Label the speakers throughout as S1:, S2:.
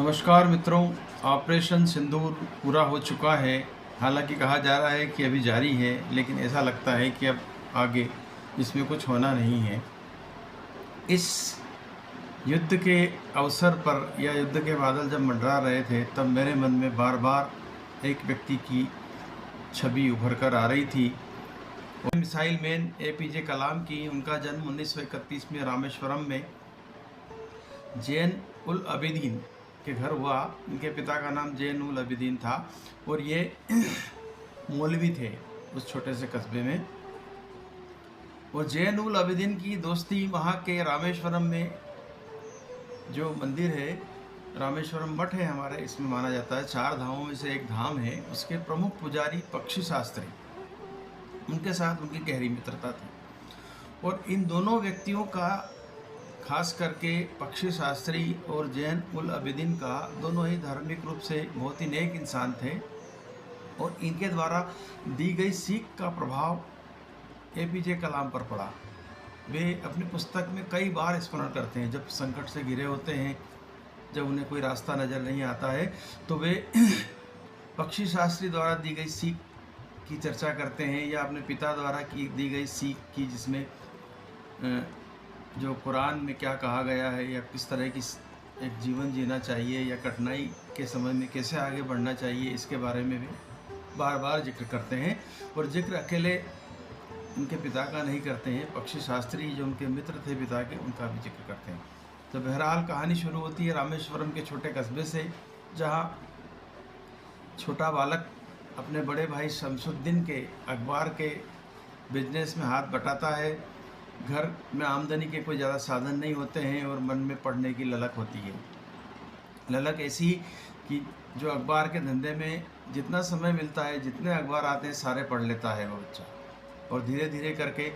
S1: नमस्कार मित्रों, ऑपरेशन सिंदूर पूरा हो चुका है। हालांकि कहा जा रहा है कि अभी जारी है, लेकिन ऐसा लगता है कि अब आगे इसमें कुछ होना नहीं है। इस युद्ध के अवसर पर या युद्ध के बादल जब मंडरा रहे थे, तब मेरे मन में बार बार एक व्यक्ति की छवि उभर कर आ रही थी। मिसाइल मैन एपीजे कलाम की। उनका जन्म 1931 में रामेश्वरम में जैन उल अबिदीन के घर हुआ। इनके पिता का नाम जैन उल अबिदीन था और ये मौलवी थे उस छोटे से कस्बे में। और जैन उल अबिदीन की दोस्ती वहाँ के रामेश्वरम में जो मंदिर है, रामेश्वरम मठ है हमारे, इसमें माना जाता है 4 धामों में से एक धाम है। उसके प्रमुख पुजारी पक्षी शास्त्री, उनके साथ उनकी गहरी मित्रता थी। और इन दोनों व्यक्तियों का, खास करके पक्षी शास्त्री और जैन उल अबिदीन का, दोनों ही धार्मिक रूप से बहुत ही नेक इंसान थे। और इनके द्वारा दी गई सीख का प्रभाव एपीजे कलाम पर पड़ा। वे अपनी पुस्तक में कई बार स्मरण करते हैं। जब संकट से घिरे होते हैं, जब उन्हें कोई रास्ता नज़र नहीं आता है, तो वे पक्षी शास्त्री द्वारा दी गई सीख की चर्चा करते हैं, या अपने पिता द्वारा की दी गई सीख की, जिसमें जो कुरान में क्या कहा गया है, या किस तरह की एक जीवन जीना चाहिए, या कठिनाई के समय में कैसे आगे बढ़ना चाहिए, इसके बारे में भी बार बार जिक्र करते हैं। और जिक्र अकेले उनके पिता का नहीं करते हैं, पक्षी शास्त्री जो उनके मित्र थे पिता के, उनका भी जिक्र करते हैं। तो बहरहाल कहानी शुरू होती है रामेश्वरम के छोटे कस्बे से, जहाँ छोटा बालक अपने बड़े भाई शमसुद्दीन के अखबार के बिजनेस में हाथ बटाता है। घर में आमदनी के कोई ज़्यादा साधन नहीं होते हैं और मन में पढ़ने की ललक होती है। ललक ऐसी कि जो अखबार के धंधे में जितना समय मिलता है, जितने अखबार आते हैं, सारे पढ़ लेता है वो बच्चा। और धीरे धीरे करके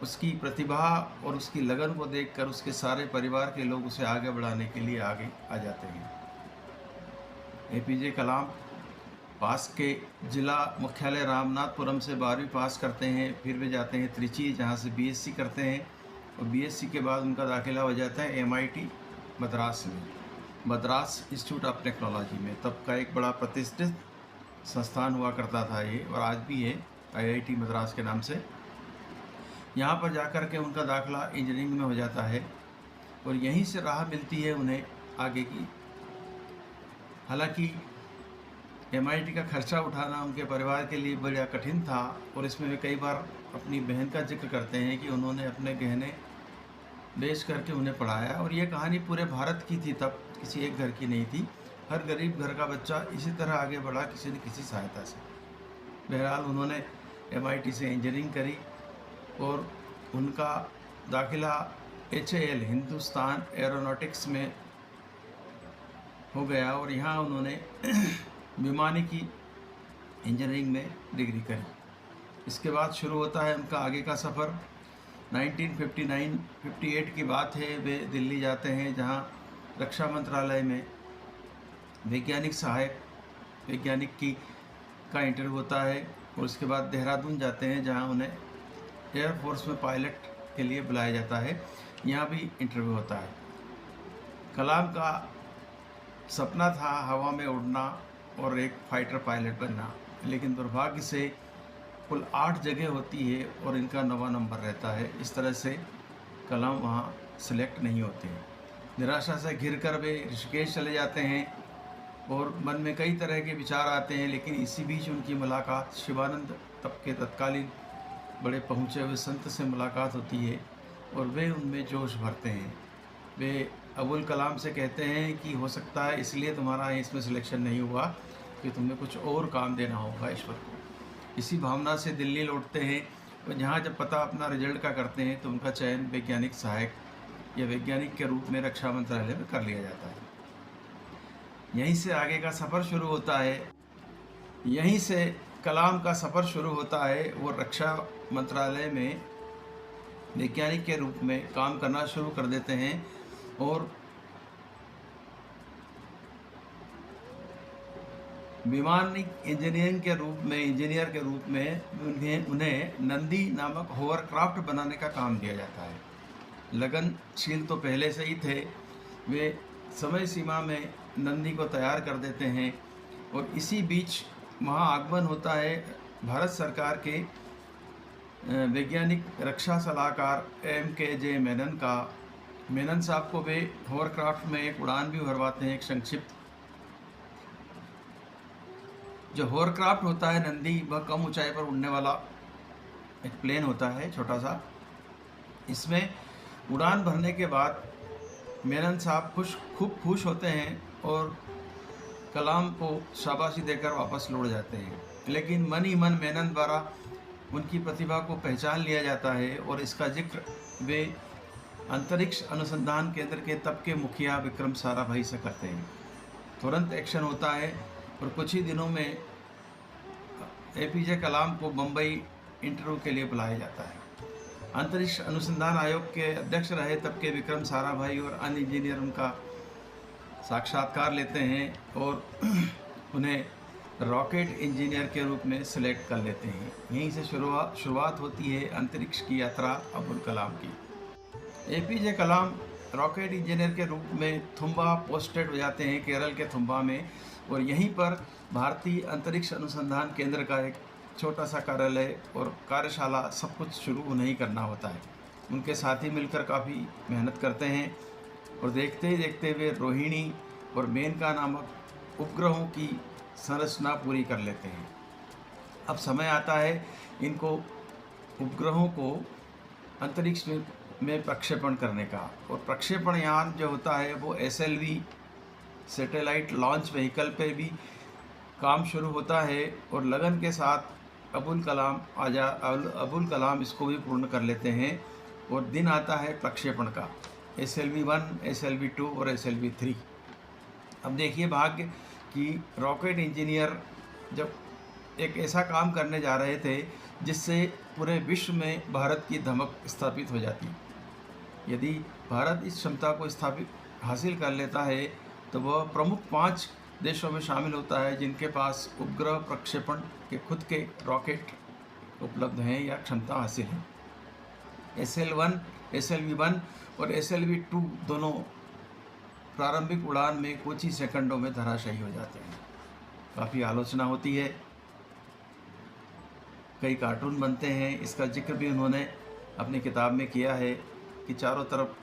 S1: उसकी प्रतिभा और उसकी लगन को देखकर उसके सारे परिवार के लोग उसे आगे बढ़ाने के लिए आगे आ जाते हैं। एपीजे कलाम पास के जिला मुख्यालय रामनाथपुरम से 12वीं पास करते हैं। फिर वे जाते हैं त्रिची, जहाँ से बीएससी करते हैं। और बीएससी के बाद उनका दाखिला हो जाता है एमआईटी मद्रास में, मद्रास इंस्टीट्यूट ऑफ टेक्नोलॉजी में। तब का एक बड़ा प्रतिष्ठित संस्थान हुआ करता था ये, और आज भी है, आईआईटी मद्रास के नाम से। यहाँ पर जाकर के उनका दाखिला इंजीनियरिंग में हो जाता है, और यहीं से राह मिलती है उन्हें आगे की। हालांकि एमआईटी का खर्चा उठाना उनके परिवार के लिए बड़ा कठिन था, और इसमें वे कई बार अपनी बहन का जिक्र करते हैं कि उन्होंने अपने गहने बेच करके उन्हें पढ़ाया। और ये कहानी पूरे भारत की थी, तब किसी एक घर की नहीं थी। हर गरीब घर का बच्चा इसी तरह आगे बढ़ा, किसी न किसी सहायता से। बहरहाल उन्होंने एमआईटी से इंजीनियरिंग करी, और उनका दाखिला HAL हिंदुस्तान एरोनॉटिक्स में हो गया। और यहाँ उन्होंने विमानिकी इंजीनियरिंग में डिग्री करी। इसके बाद शुरू होता है उनका आगे का सफ़र। 1959-58 की बात है, वे दिल्ली जाते हैं, जहाँ रक्षा मंत्रालय में वैज्ञानिक सहायक वैज्ञानिक का इंटरव्यू होता है। और उसके बाद देहरादून जाते हैं, जहाँ उन्हें एयरफोर्स में पायलट के लिए बुलाया जाता है। यहाँ भी इंटरव्यू होता है। कलाम का सपना था हवा में उड़ना और एक फाइटर पायलट बनना, लेकिन दुर्भाग्य से कुल 8 जगह होती है और इनका 9वां नंबर रहता है। इस तरह से कलाम वहाँ सिलेक्ट नहीं होते हैं। निराशा से घिर कर वे ऋषिकेश चले जाते हैं, और मन में कई तरह के विचार आते हैं। लेकिन इसी बीच उनकी मुलाकात शिवानंद, तब के तत्कालीन बड़े पहुँचे हुए संत से मुलाकात होती है, और वे उनमें जोश भरते हैं। वे अबुल कलाम से कहते हैं कि हो सकता है इसलिए तुम्हारा इसमें सिलेक्शन नहीं हुआ कि तुम्हें कुछ और काम देना होगा ईश्वर को। इसी भावना से दिल्ली लौटते हैं, और जहाँ जब पता अपना रिजल्ट का करते हैं, तो उनका चयन वैज्ञानिक सहायक या वैज्ञानिक के रूप में रक्षा मंत्रालय में कर लिया जाता है। यहीं से आगे का सफ़र शुरू होता है। यहीं से कलाम का सफ़र शुरू होता है। वो रक्षा मंत्रालय में वैज्ञानिक के रूप में काम करना शुरू कर देते हैं, और विमानिक इंजीनियर के रूप में उन्हें नंदी नामक होवरक्राफ्ट बनाने का काम दिया जाता है। लगनशील तो पहले से ही थे। वे समय सीमा में नंदी को तैयार कर देते हैं और इसी बीच वहाँ आगमन होता है भारत सरकार के वैज्ञानिक रक्षा सलाहकार MKJ मेनन का। मेनन साहब को वे होवरक्राफ्ट में एक उड़ान भी भरवाते हैं, एक संक्षिप्त। जो होवरक्राफ्ट होता है नंदी, वह कम ऊंचाई पर उड़ने वाला एक प्लेन होता है, छोटा सा। इसमें उड़ान भरने के बाद मेनन साहब खूब खुश होते हैं और कलाम को शाबाशी देकर वापस लौट जाते हैं। लेकिन मन ही मन मेनन द्वारा उनकी प्रतिभा को पहचान लिया जाता है और इसका जिक्र वे अंतरिक्ष अनुसंधान केंद्र के तब के मुखिया विक्रम साराभाई से करते हैं। तुरंत एक्शन होता है और कुछ ही दिनों में APJ कलाम को बम्बई इंटरव्यू के लिए बुलाया जाता है। अंतरिक्ष अनुसंधान आयोग के अध्यक्ष रहे तब के विक्रम साराभाई और अन्य इंजीनियर उनका साक्षात्कार लेते हैं और उन्हें रॉकेट इंजीनियर के रूप में सिलेक्ट कर लेते हैं। यहीं से शुरुआत होती है अंतरिक्ष की यात्रा अबुल कलाम की। APJ कलाम रॉकेट इंजीनियर के रूप में थुम्बा पोस्टेड हो जाते हैं, केरल के थुम्बा में, और यहीं पर भारतीय अंतरिक्ष अनुसंधान केंद्र का एक छोटा सा कार्यालय और कार्यशाला सब कुछ शुरू उन्हें करना होता है। उनके साथी मिलकर काफ़ी मेहनत करते हैं और देखते ही देखते वे रोहिणी और मेनका नामक उपग्रहों की संरचना पूरी कर लेते हैं। अब समय आता है इनको उपग्रहों को अंतरिक्ष में प्रक्षेपण करने का, और प्रक्षेपण यान जो होता है वो SLV सैटेलाइट लॉन्च व्हीकल पे भी काम शुरू होता है और लगन के साथ अबुल कलाम इसको भी पूर्ण कर लेते हैं और दिन आता है प्रक्षेपण का, SLV-1, SLV-2 और SLV-3। अब देखिए भाग्य कि रॉकेट इंजीनियर जब एक ऐसा काम करने जा रहे थे जिससे पूरे विश्व में भारत की धमक स्थापित हो जाती। यदि भारत इस क्षमता को हासिल कर लेता है तो वह प्रमुख 5 देशों में शामिल होता है जिनके पास उपग्रह प्रक्षेपण के खुद के रॉकेट उपलब्ध हैं या क्षमता हासिल है। SLV-1 और SLV-2 दोनों प्रारंभिक उड़ान में कुछ ही सेकंडों में धराशायी हो जाते हैं। काफ़ी आलोचना होती है, कई कार्टून बनते हैं, इसका जिक्र भी उन्होंने अपनी किताब में किया है कि चारों तरफ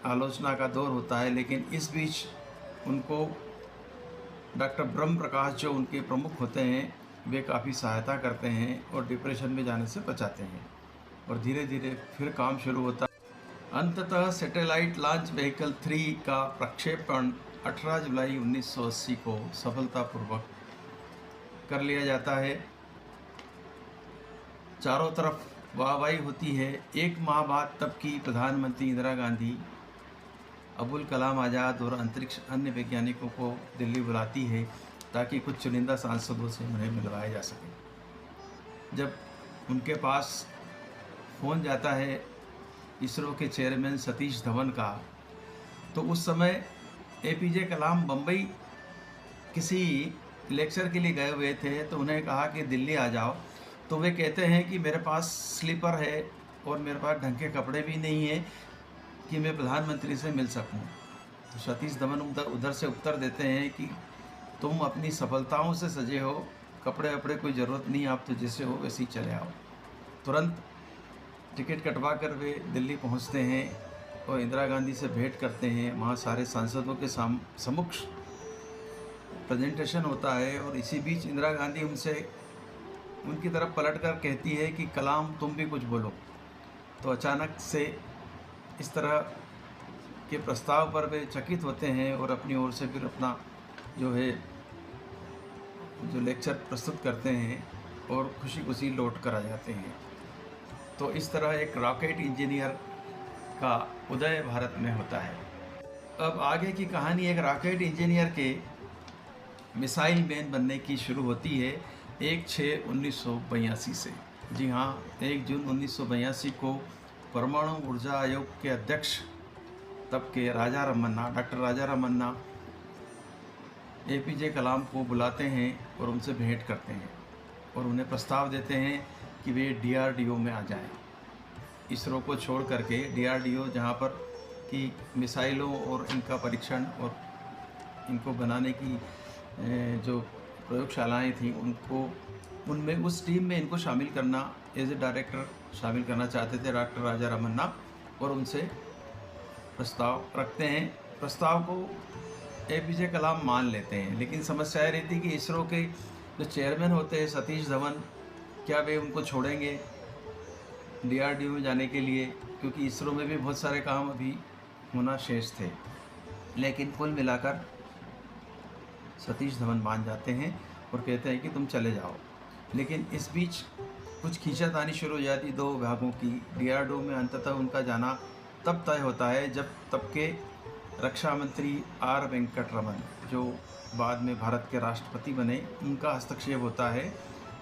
S1: आलोचना का दौर होता है। लेकिन इस बीच उनको डॉक्टर ब्रह्म प्रकाश जो उनके प्रमुख होते हैं वे काफ़ी सहायता करते हैं और डिप्रेशन में जाने से बचाते हैं और धीरे धीरे फिर काम शुरू होता है। अंततः सैटेलाइट लॉन्च व्हीकल 3 का प्रक्षेपण 18 जुलाई 1980 को सफलतापूर्वक कर लिया जाता है। चारों तरफ वाहवाही होती है। एक माह बाद तब की प्रधानमंत्री इंदिरा गांधी अबुल कलाम आज़ाद और अंतरिक्ष अन्य वैज्ञानिकों को दिल्ली बुलाती है ताकि कुछ चुनिंदा सांसदों से उन्हें मिलवाया जा सके। जब उनके पास फ़ोन जाता है इसरो के चेयरमैन सतीश धवन का, तो उस समय APJ कलाम बम्बई किसी लेक्चर के लिए गए हुए थे, तो उन्हें कहा कि दिल्ली आ जाओ। तो वे कहते हैं कि मेरे पास स्लीपर है और मेरे पास ढंग के कपड़े भी नहीं है कि मैं प्रधानमंत्री से मिल सकूं। तो सतीश धवन उधर से उत्तर देते हैं कि तुम अपनी सफलताओं से सजे हो, कपड़े वपड़े कोई ज़रूरत नहीं, आप तो जैसे हो वैसे ही चले आओ। तुरंत टिकट कटवा कर वे दिल्ली पहुंचते हैं और इंदिरा गांधी से भेंट करते हैं। वहाँ सारे सांसदों के समक्ष प्रेजेंटेशन होता है और इसी बीच इंदिरा गांधी उनकी तरफ पलटकर कहती है कि कलाम तुम भी कुछ बोलो। तो अचानक से इस तरह के प्रस्ताव पर वे चकित होते हैं और अपनी ओर से फिर अपना जो लेक्चर प्रस्तुत करते हैं और खुशी खुशी लौट कर आ जाते हैं। तो इस तरह एक रॉकेट इंजीनियर का उदय भारत में होता है। अब आगे की कहानी एक रॉकेट इंजीनियर के मिसाइल मैन बनने की शुरू होती है 1/6/1982 से। जी हाँ, 1 जून 1982 को परमाणु ऊर्जा आयोग के अध्यक्ष तब के डॉक्टर राजा रमन्ना APJ कलाम को बुलाते हैं और उनसे भेंट करते हैं और उन्हें प्रस्ताव देते हैं कि वे DRDO में आ जाएं। इसरो को छोड़ करके DRDO, जहाँ पर कि मिसाइलों और इनका परीक्षण और इनको बनाने की जो प्रयोगशालाएं थी उनको उनमें उस टीम में इनको शामिल करना एज ए डायरेक्टर शामिल करना चाहते थे डॉक्टर राजा रमन्ना, और उनसे प्रस्ताव रखते हैं। प्रस्ताव को एपीजे कलाम मान लेते हैं, लेकिन समस्या ये रहती कि इसरो के जो चेयरमैन होते हैं सतीश धवन, क्या वे उनको छोड़ेंगे डीआरडीओ में जाने के लिए, क्योंकि इसरो में भी बहुत सारे काम अभी होना शेष थे। लेकिन कुल मिलाकर सतीश धवन मान जाते हैं और कहते हैं कि तुम चले जाओ। लेकिन इस बीच कुछ खींचातानी शुरू हो जाती दो विभागों की। डीआरडीओ में अंततः उनका जाना तब तय होता है जब तब के रक्षा मंत्री आर वेंकटरमन, जो बाद में भारत के राष्ट्रपति बने, उनका हस्तक्षेप होता है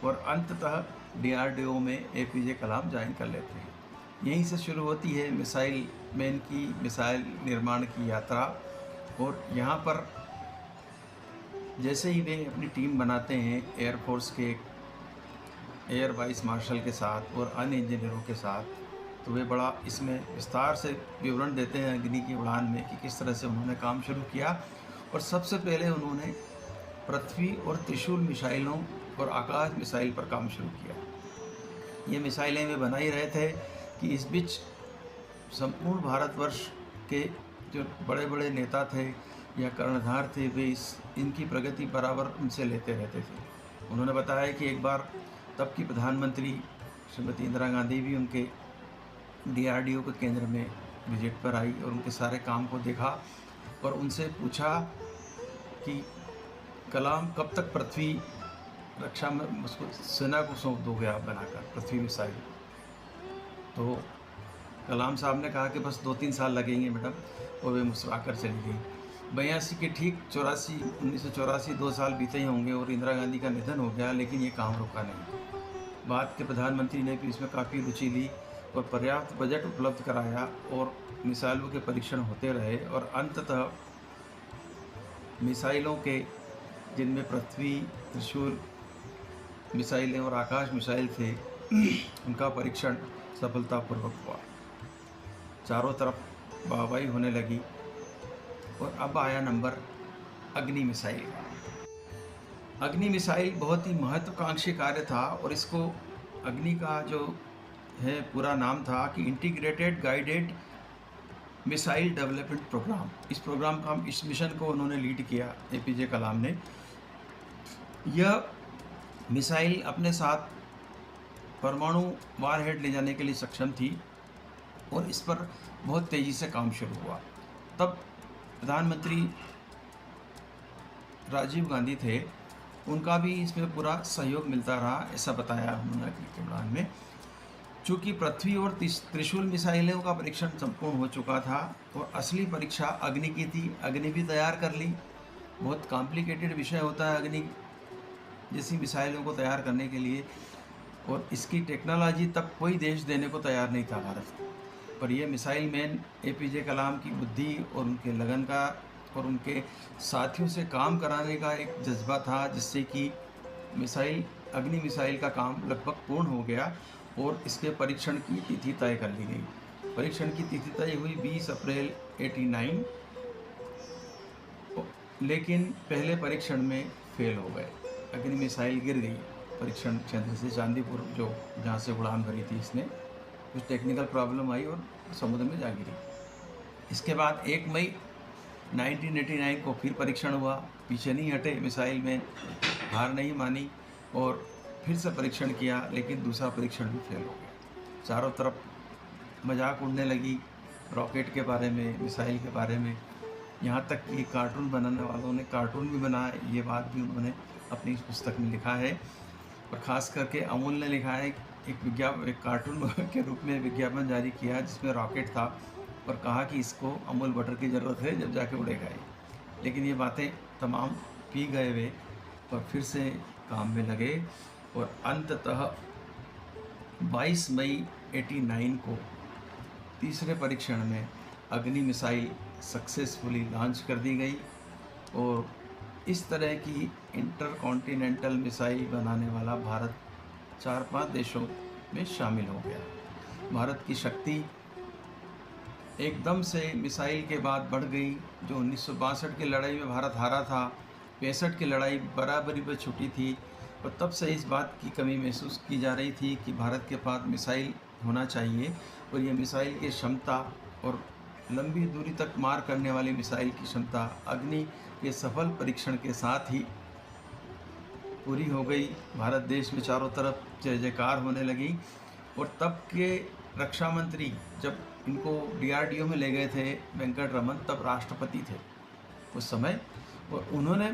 S1: और अंततः डीआरडीओ में एपीजे कलाम ज्वाइन कर लेते हैं। यहीं से शुरू होती है मिसाइल मैन की मिसाइल निर्माण की यात्रा। और यहाँ पर जैसे ही वे अपनी टीम बनाते हैं एयरफोर्स के एयर वाइस मार्शल के साथ और अन्य इंजीनियरों के साथ, तो वे बड़ा इसमें विस्तार से विवरण देते हैं अग्नि की उड़ान में कि किस तरह से उन्होंने काम शुरू किया। और सबसे पहले उन्होंने पृथ्वी और त्रिशूल मिसाइलों और आकाश मिसाइल पर काम शुरू किया। ये मिसाइलें वे बना ही रहे थे कि इस बीच संपूर्ण भारतवर्ष के जो बड़े बड़े नेता थे या कर्णधार थे, वे इनकी प्रगति बराबर उनसे लेते रहते थे। उन्होंने बताया कि एक बार तब की प्रधानमंत्री श्रीमती इंदिरा गांधी भी उनके डीआरडीओ के केंद्र में विजिट पर आई और उनके सारे काम को देखा और उनसे पूछा कि कलाम कब तक पृथ्वी रक्षा में उसको सेना को सौंप दोगे आप बनाकर पृथ्वी मिसाइल। तो कलाम साहब ने कहा कि बस 2-3 साल लगेंगे मैडम, और वे मुस्कुराकर चली गई। 82 के ठीक 1984 2 साल बीते ही होंगे और इंदिरा गांधी का निधन हो गया, लेकिन ये काम रुका नहीं। बाद के प्रधानमंत्री ने भी इसमें काफ़ी रुचि ली और पर्याप्त बजट उपलब्ध कराया और मिसाइलों के परीक्षण होते रहे। और अंततः मिसाइलों के, जिनमें पृथ्वी त्रिशूल मिसाइलें और आकाश मिसाइल थे, उनका परीक्षण सफलतापूर्वक हुआ। चारों तरफ वाहवाही होने लगी और अब आया नंबर अग्नि मिसाइल का। अग्नि मिसाइल बहुत ही महत्वाकांक्षी कार्य था और इसको अग्नि का जो है पूरा नाम था कि integrated guided missile development programme. इस प्रोग्राम का इस मिशन को उन्होंने लीड किया एपीजे कलाम ने। यह मिसाइल अपने साथ परमाणु वारहेड ले जाने के लिए सक्षम थी और इस पर बहुत तेज़ी से काम शुरू हुआ। तब प्रधानमंत्री राजीव गांधी थे, उनका भी इसमें पूरा सहयोग मिलता रहा, ऐसा बताया उन्होंने अग्नि के उड़ान में। चूँकि पृथ्वी और त्रिशूल मिसाइलों का परीक्षण संपूर्ण हो चुका था और असली परीक्षा अग्नि की थी। अग्नि भी तैयार कर ली। बहुत कॉम्प्लिकेटेड विषय होता है अग्नि जैसी मिसाइलों को तैयार करने के लिए, और इसकी टेक्नोलॉजी तब कोई देश देने को तैयार नहीं था भारत को। पर यह मिसाइल मैन एपीजे कलाम की बुद्धि और उनके लगन का और उनके साथियों से काम कराने का एक जज्बा था, जिससे कि अग्नि मिसाइल का काम लगभग पूर्ण हो गया और इसके परीक्षण की तिथि तय कर ली गई। परीक्षण की तिथि तय हुई 20 अप्रैल 89, लेकिन पहले परीक्षण में फेल हो गए। अग्नि मिसाइल गिर गई परीक्षण क्षेत्र से, चांदीपुर जो जहाँ से उड़ान भरी थी इसने, कुछ टेक्निकल प्रॉब्लम आई और समुद्र में जा गिरी। इसके बाद 1 मई 1989 को फिर परीक्षण हुआ। पीछे नहीं हटे मिसाइल में, हार नहीं मानी और फिर से परीक्षण किया, लेकिन दूसरा परीक्षण भी फेल हो गया। चारों तरफ मजाक उड़ने लगी रॉकेट के बारे में, मिसाइल के बारे में, यहाँ तक कि कार्टून बनाने वालों ने कार्टून भी बनाए। ये बात भी उन्होंने अपनी इस पुस्तक में लिखा है। और ख़ास करके अमूल ने लिखा है, एक कार्टून के रूप में विज्ञापन जारी किया जिसमें रॉकेट था और कहा कि इसको अमूल बटर की ज़रूरत है जब जाके उड़ेगा ये। लेकिन ये बातें तमाम पी गए वे और फिर से काम में लगे और अंततः 22 मई 89 को तीसरे परीक्षण में अग्नि मिसाइल सक्सेसफुली लॉन्च कर दी गई और इस तरह की इंटरकॉन्टिनेंटल मिसाइल बनाने वाला भारत 4-5 देशों में शामिल हो गया। भारत की शक्ति एकदम से मिसाइल के बाद बढ़ गई। जो 1962 की लड़ाई में भारत हारा था, 65 की लड़ाई बराबरी पर छूटी थी, और तब से इस बात की कमी महसूस की जा रही थी कि भारत के पास मिसाइल होना चाहिए, और ये मिसाइल की क्षमता और लंबी दूरी तक मार करने वाली मिसाइल की क्षमता अग्नि के सफल परीक्षण के साथ ही पूरी हो गई। भारत देश में चारों तरफ जय जयकार होने लगी। और तब के रक्षा मंत्री जब इनको DRDO में ले गए थे वेंकट रमन, तब राष्ट्रपति थे उस समय, और उन्होंने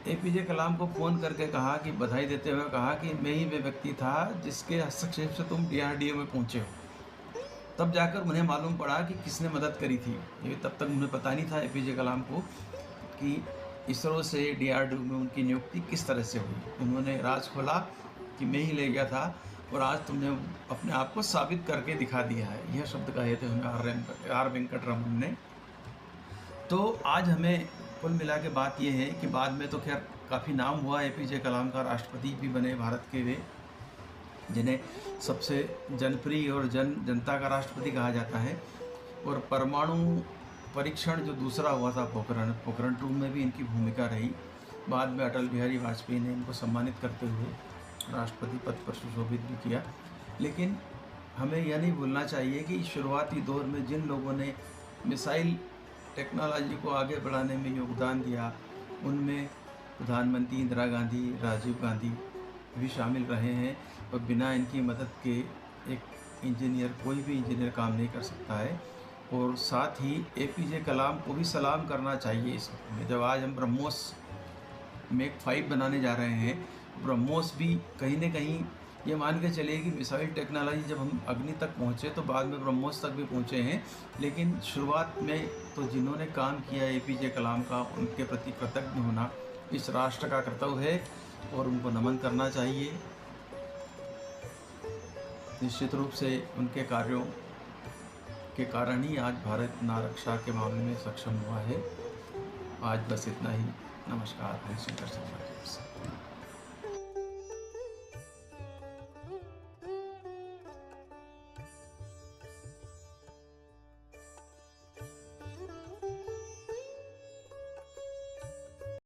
S1: APJ कलाम को फ़ोन करके कहा कि बधाई देते हुए कहा कि मैं ही वे व्यक्ति था जिसके हस्तक्षेप से तुम DRDO में पहुँचे हो। तब जाकर उन्हें मालूम पड़ा कि किसने मदद करी थी। ये तब तक उन्हें पता नहीं था APJ कलाम को कि इसरो से DRDO में उनकी नियुक्ति किस तरह से हुई। उन्होंने राज खोला कि मैं ही ले गया था, और आज तुमने अपने आप को साबित करके दिखा दिया है। यह शब्द कहे थे हमें आर वेंकट रमन ने। तो आज हमें कुल मिला के बात यह है कि बाद में तो खैर काफ़ी नाम हुआ, APJ कलाम का राष्ट्रपति भी बने भारत के वे, जिन्हें सबसे जनप्रिय और जनता का राष्ट्रपति कहा जाता है। और परमाणु परीक्षण जो दूसरा हुआ था पोखरण 2 में भी इनकी भूमिका रही। बाद में अटल बिहारी वाजपेयी ने इनको सम्मानित करते हुए राष्ट्रपति पद पर सुशोभित भी किया। लेकिन हमें यह नहीं भूलना चाहिए कि शुरुआती दौर में जिन लोगों ने मिसाइल टेक्नोलॉजी को आगे बढ़ाने में योगदान दिया, उनमें प्रधानमंत्री इंदिरा गांधी, राजीव गांधी भी शामिल रहे हैं। और बिना इनकी मदद के एक इंजीनियर, कोई भी इंजीनियर काम नहीं कर सकता है। और साथ ही APJ कलाम को भी सलाम करना चाहिए इस वक्त में। जब आज हम ब्रह्मोस मैक 5 बनाने जा रहे हैं, ब्रह्मोस भी कहीं न कहीं ये मान के चलिए कि मिसाइल टेक्नोलॉजी जब हम अग्नि तक पहुँचे तो बाद में ब्रह्मोस तक भी पहुँचे हैं। लेकिन शुरुआत में तो जिन्होंने काम किया APJ कलाम का, उनके प्रति कृतज्ञ होना इस राष्ट्र का कर्तव्य है, और उनको नमन करना चाहिए। निश्चित रूप से उनके कार्यों के कारण ही आज भारत नारक्षा के मामले में सक्षम हुआ है। आज बस इतना ही। नमस्कार। हरिशंकर शर्मा।